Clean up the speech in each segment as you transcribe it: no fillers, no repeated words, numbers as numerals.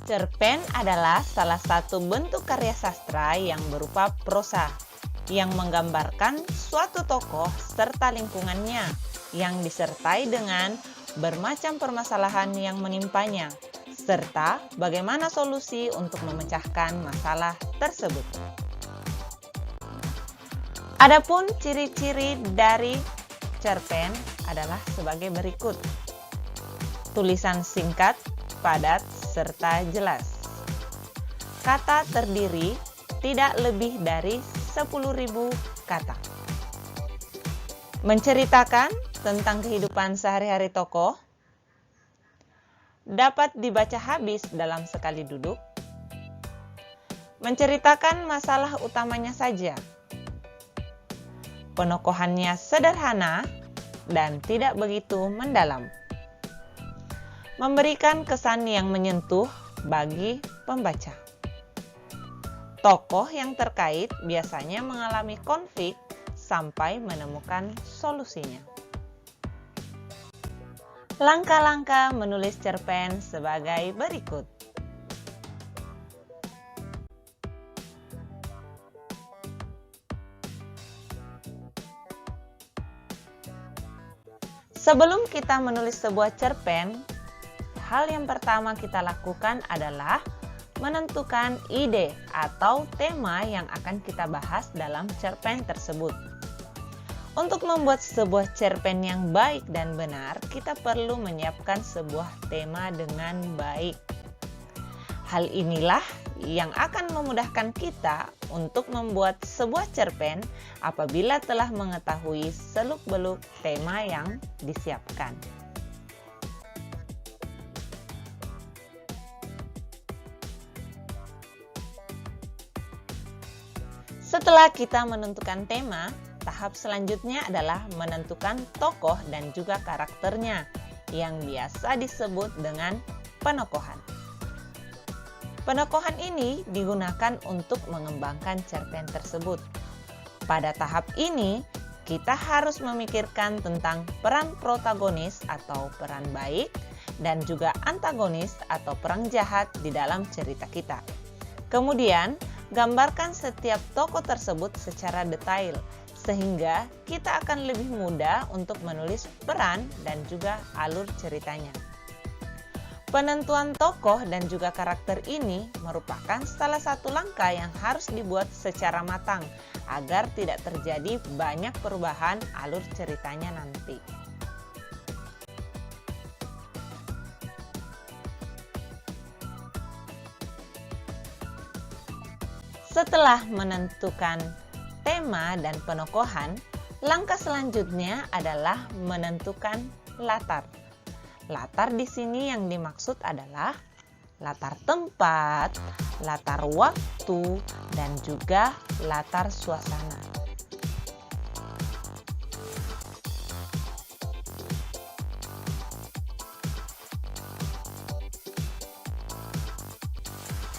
Cerpen adalah salah satu bentuk karya sastra yang berupa prosa, yang menggambarkan suatu tokoh serta lingkungannya, yang disertai dengan bermacam permasalahan yang menimpanya, serta bagaimana solusi untuk memecahkan masalah tersebut. Adapun ciri-ciri dari cerpen adalah sebagai berikut. Tulisan singkat, padat, serta jelas. Kata terdiri tidak lebih dari 10.000 kata. Menceritakan tentang kehidupan sehari-hari tokoh. Dapat dibaca habis dalam sekali duduk. Menceritakan masalah utamanya saja. Penokohannya sederhana dan tidak begitu mendalam. Memberikan kesan yang menyentuh bagi pembaca. Tokoh yang terkait biasanya mengalami konflik sampai menemukan solusinya. Langkah-langkah menulis cerpen sebagai berikut. Sebelum kita menulis sebuah cerpen, hal yang pertama kita lakukan adalah menentukan ide atau tema yang akan kita bahas dalam cerpen tersebut. Untuk membuat sebuah cerpen yang baik dan benar, kita perlu menyiapkan sebuah tema dengan baik. Hal inilah yang akan memudahkan kita untuk membuat sebuah cerpen apabila telah mengetahui seluk-beluk tema yang disiapkan. Setelah kita menentukan tema, tahap selanjutnya adalah menentukan tokoh dan juga karakternya yang biasa disebut dengan penokohan. Penokohan ini digunakan untuk mengembangkan cerpen tersebut. Pada tahap ini, kita harus memikirkan tentang peran protagonis atau peran baik dan juga antagonis atau perang jahat di dalam cerita kita. Kemudian, gambarkan setiap tokoh tersebut secara detail, sehingga kita akan lebih mudah untuk menulis peran dan juga alur ceritanya. Penentuan tokoh dan juga karakter ini merupakan salah satu langkah yang harus dibuat secara matang agar tidak terjadi banyak perubahan alur ceritanya nanti. Setelah menentukan tema dan penokohan, langkah selanjutnya adalah menentukan latar. Latar di sini yang dimaksud adalah latar tempat, latar waktu, dan juga latar suasana.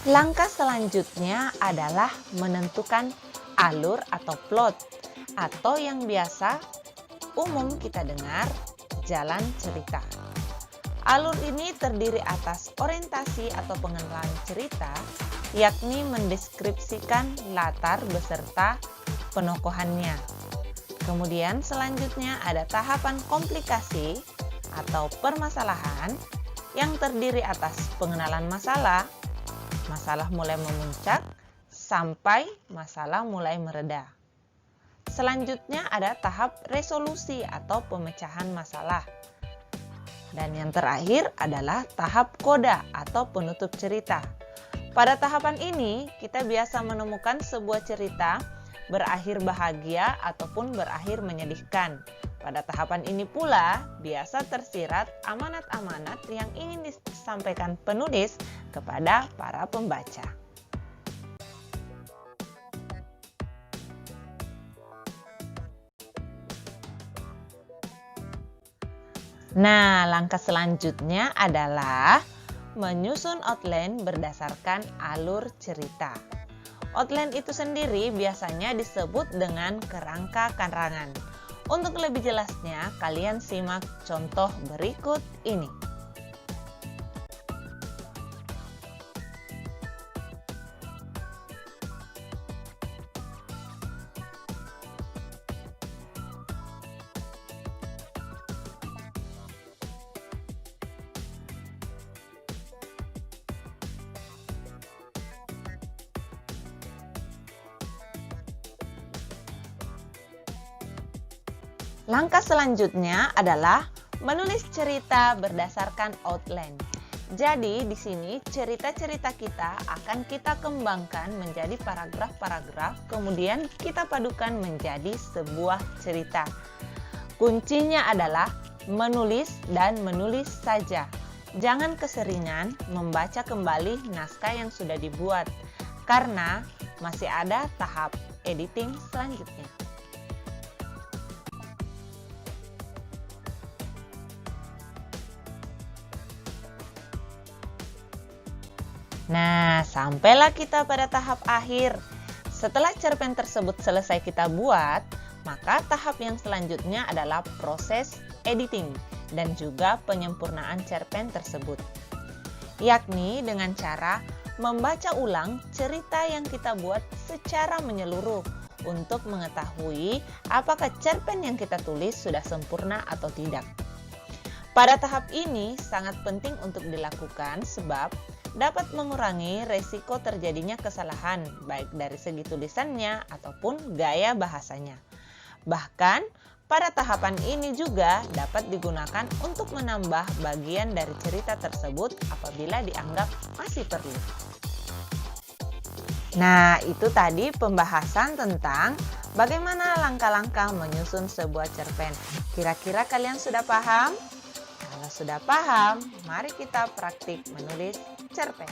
Langkah selanjutnya adalah menentukan alur atau plot, atau yang biasa umum kita dengar jalan cerita. Alur ini terdiri atas orientasi atau pengenalan cerita, yakni mendeskripsikan latar beserta penokohannya. Kemudian selanjutnya ada tahapan komplikasi atau permasalahan yang terdiri atas pengenalan masalah, masalah mulai memuncak, sampai masalah mulai mereda. Selanjutnya ada tahap resolusi atau pemecahan masalah. Dan yang terakhir adalah tahap koda atau penutup cerita. Pada tahapan ini, kita biasa menemukan sebuah cerita berakhir bahagia ataupun berakhir menyedihkan. Pada tahapan ini pula, biasa tersirat amanat-amanat yang ingin disampaikan penulis kepada para pembaca. Nah, langkah selanjutnya adalah menyusun outline berdasarkan alur cerita. Outline itu sendiri biasanya disebut dengan kerangka karangan. Untuk lebih jelasnya, kalian simak contoh berikut ini. Langkah selanjutnya adalah menulis cerita berdasarkan outline. Jadi di sini cerita-cerita kita akan kita kembangkan menjadi paragraf-paragraf, kemudian kita padukan menjadi sebuah cerita. Kuncinya adalah menulis dan menulis saja. Jangan keseringan membaca kembali naskah yang sudah dibuat, karena masih ada tahap editing selanjutnya. Nah, sampailah kita pada tahap akhir. Setelah cerpen tersebut selesai kita buat, maka tahap yang selanjutnya adalah proses editing dan juga penyempurnaan cerpen tersebut. Yakni dengan cara membaca ulang cerita yang kita buat secara menyeluruh untuk mengetahui apakah cerpen yang kita tulis sudah sempurna atau tidak. Pada tahap ini sangat penting untuk dilakukan sebab dapat mengurangi resiko terjadinya kesalahan baik dari segi tulisannya ataupun gaya bahasanya. Bahkan pada tahapan ini juga dapat digunakan untuk menambah bagian dari cerita tersebut apabila dianggap masih perlu. Nah, itu tadi pembahasan tentang bagaimana langkah-langkah menyusun sebuah cerpen. Kira-kira kalian sudah paham? Kalau sudah paham, mari kita praktik menulis cerpen.